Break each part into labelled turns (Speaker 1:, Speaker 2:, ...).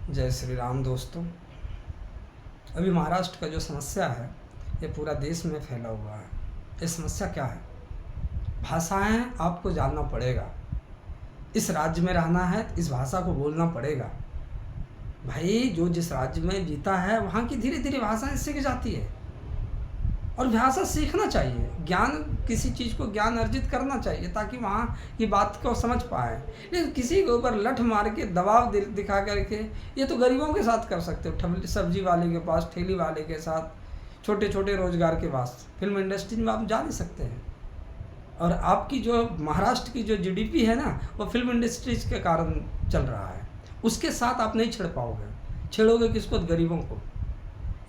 Speaker 1: जय श्री राम दोस्तों। अभी महाराष्ट्र का जो समस्या है ये पूरा देश में फैला हुआ है। ये समस्या क्या है? भाषाएं आपको जानना पड़ेगा। इस राज्य में रहना है तो इस भाषा को बोलना पड़ेगा। भाई जो जिस राज्य में जीता है वहाँ की धीरे धीरे भाषाएं सीख जाती है और भाषा सीखना चाहिए। ज्ञान, किसी चीज़ को ज्ञान अर्जित करना चाहिए ताकि वहाँ की बात को समझ पाए। लेकिन किसी के ऊपर लठ मार के दबाव दिखा करके ये तो गरीबों के साथ कर सकते हो, सब्जी वाले के पास, ठेली वाले के साथ, छोटे छोटे रोजगार के पास। फिल्म इंडस्ट्री में आप जा नहीं सकते हैं। और आपकी जो महाराष्ट्र की जो जीडीपी है ना वो फिल्म इंडस्ट्रीज के कारण चल रहा है। उसके साथ आप नहीं छेड़ पाओगे। छेड़ोगे किसको? गरीबों को।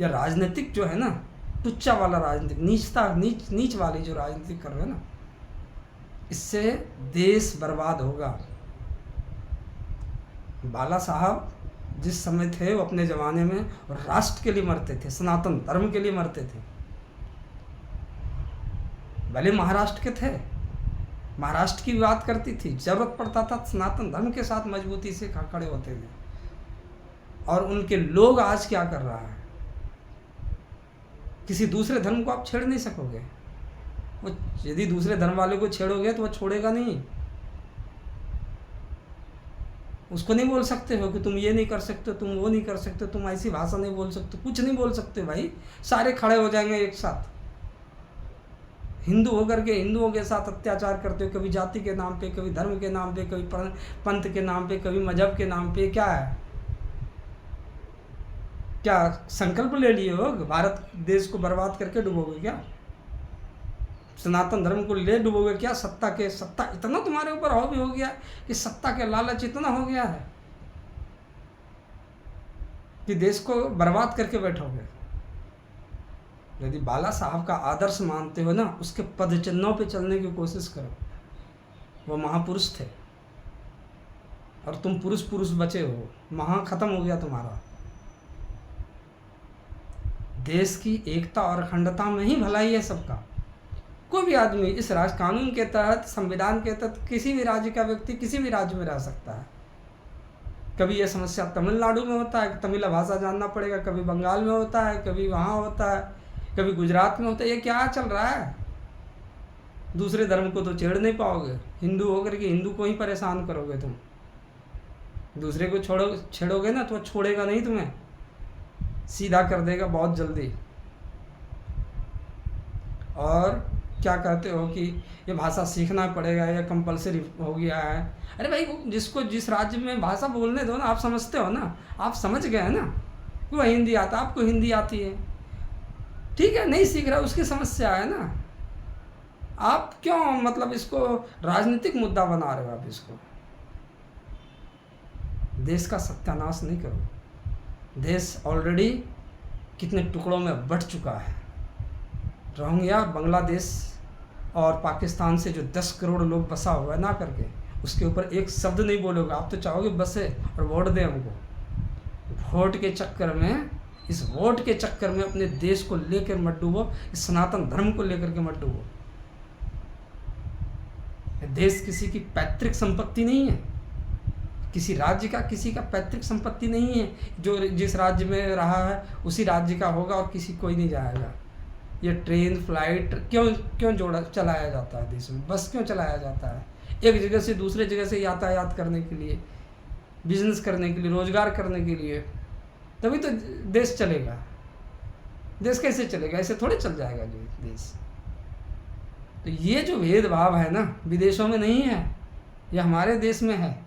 Speaker 1: या राजनीतिक जो है ना, टुच्चा वाला राजनीतिक, नीच वाली जो राजनीति कर रहे हो ना, इससे देश बर्बाद होगा। बाला साहब जिस समय थे वो अपने ज़माने में राष्ट्र के लिए मरते थे, सनातन धर्म के लिए मरते थे। भले महाराष्ट्र के थे, महाराष्ट्र की बात करती थी, जरूरत पड़ता था सनातन धर्म के साथ मजबूती से खड़े होते थे। और उनके लोग आज क्या कर रहा है? किसी दूसरे धर्म को आप छेड़ नहीं सकोगे। वो यदि दूसरे धर्म वाले को छेड़ोगे तो वो छोड़ेगा नहीं। उसको नहीं बोल सकते हो कि तुम ये नहीं कर सकते, तुम वो नहीं कर सकते, तुम ऐसी भाषा नहीं बोल सकते, कुछ नहीं बोल सकते। भाई सारे खड़े हो जाएंगे एक साथ। हिंदू होकर के हिंदुओं के साथ अत्याचार करते हो, कभी जाति के नाम पे, कभी धर्म के नाम पे, कभी पंथ के नाम पे, कभी मजहब के नाम पे। क्या है? क्या संकल्प ले लिए हो भारत देश को बर्बाद करके डुबोगे क्या? सनातन धर्म को ले डुबोगे क्या? सत्ता इतना तुम्हारे ऊपर हावी हो गया कि सत्ता के लालच इतना हो गया है कि देश को बर्बाद करके बैठोगे। यदि बाला साहब का आदर्श मानते हो ना, उसके पदचिन्हों पे चलने की कोशिश करो। वो महापुरुष थे और तुम पुरुष बचे हो। महा खत्म हो गया तुम्हारा। देश की एकता और अखंडता में ही भलाई है सबका। कोई भी आदमी इस राज कानून के तहत, संविधान के तहत, किसी भी राज्य का व्यक्ति किसी भी राज्य में रह सकता है। कभी यह समस्या तमिलनाडु में होता है, तमिल भाषा जानना पड़ेगा, कभी बंगाल में होता है, कभी वहाँ होता है, कभी गुजरात में होता है। ये क्या चल रहा है? दूसरे धर्म को तो छेड़ नहीं पाओगे। हिंदू होकर के हिंदू को ही परेशान करोगे तुम। दूसरे को छेड़ोगे ना तो वो छोड़ेगा नहीं तुम्हें, सीधा कर देगा बहुत जल्दी। और क्या कहते हो कि ये भाषा सीखना पड़ेगा, या कंपलसरी हो गया है। अरे भाई जिसको जिस राज्य में भाषा बोलने दो ना। आप समझते हो ना, आप समझ गए ना, वो हिंदी आता, आपको हिंदी आती है, ठीक है। नहीं सीख रहा उसकी समस्या है ना। आप क्यों मतलब इसको राजनीतिक मुद्दा बना रहे हो? आप इसको देश का सत्यानाश नहीं करो। देश ऑलरेडी कितने टुकड़ों में बंट चुका है। रोहिंग्या, बांग्लादेश और पाकिस्तान से जो 10 करोड़ लोग बसा हुआ है ना करके, उसके ऊपर एक शब्द नहीं बोलोगे। आप तो चाहोगे बसे और वोट दें हमको। वोट के चक्कर में, इस वोट के चक्कर में अपने देश को लेकर मत डूबो, इस सनातन धर्म को लेकर के मत डूबो। देश किसी की पैतृक संपत्ति नहीं है, किसी राज्य का किसी का पैतृक संपत्ति नहीं है। जो जिस राज्य में रहा है उसी राज्य का होगा और किसी कोई नहीं जाएगा। ये ट्रेन, फ्लाइट क्यों चलाया जाता है देश में? बस क्यों चलाया जाता है? एक जगह से दूसरे जगह से यातायात करने के लिए, बिजनेस करने के लिए, रोजगार करने के लिए। तभी तो देश चलेगा। देश कैसे चलेगा? ऐसे थोड़े चल जाएगा जो देश। तो ये जो भेदभाव है ना, विदेशों में नहीं है, ये हमारे देश में है।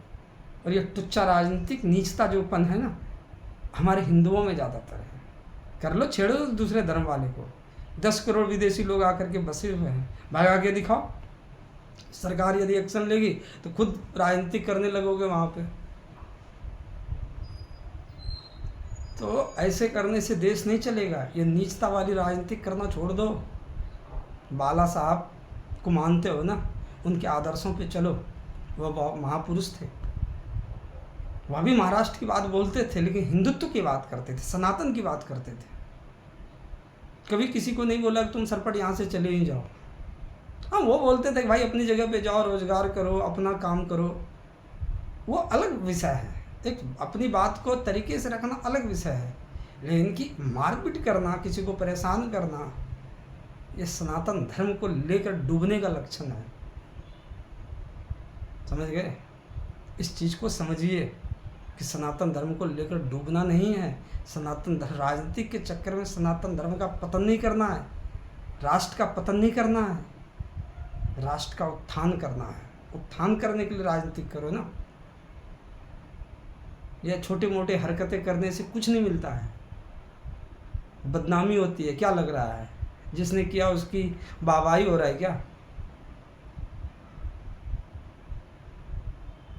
Speaker 1: और ये टुच्चा राजनीतिक नीचता जोपन है ना, हमारे हिंदुओं में ज़्यादातर है। कर लो, छेड़ो दूसरे धर्म वाले को। 10 करोड़ विदेशी लोग आकर के बसे हुए हैं, भगा के दिखाओ। सरकार यदि एक्शन लेगी तो खुद राजनीति करने लगोगे वहाँ पे। तो ऐसे करने से देश नहीं चलेगा। ये नीचता वाली राजनीति करना छोड़ दो। बाला साहब को मानते हो ना, उनके आदर्शों पे चलो। वो महापुरुष थे। वह भी महाराष्ट्र की बात बोलते थे, लेकिन हिंदुत्व की बात करते थे, सनातन की बात करते थे। कभी किसी को नहीं बोला कि तुम सरपट यहाँ से चले ही जाओ। हाँ, वो बोलते थे कि भाई अपनी जगह पे जाओ, रोजगार करो, अपना काम करो, वो अलग विषय है। एक अपनी बात को तरीके से रखना अलग विषय है, लेकिन इनकी मारपीट करना, किसी को परेशान करना, ये सनातन धर्म को लेकर डूबने का लक्षण है। समझ गए? इस चीज़ को समझिए कि सनातन धर्म को लेकर डूबना नहीं है। सनातन धर्म, राजनीति के चक्कर में सनातन धर्म का पतन नहीं करना है, राष्ट्र का पतन नहीं करना है, राष्ट्र का उत्थान करना है। उत्थान करने के लिए राजनीति करो ना। यह छोटी मोटी हरकतें करने से कुछ नहीं मिलता है, बदनामी होती है। क्या लग रहा है जिसने किया उसकी वाहवाही हो रहा है क्या?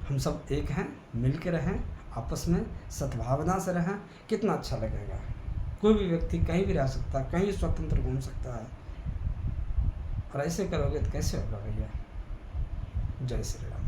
Speaker 1: हम सब एक हैं, मिल के रहें, आपस में सद्भावना से रहें, कितना अच्छा लगेगा। कोई भी व्यक्ति कहीं भी रह सकता है, कहीं स्वतंत्र घूम सकता है। और ऐसे करोगे तो कैसे होगा भैया? जय श्री राम।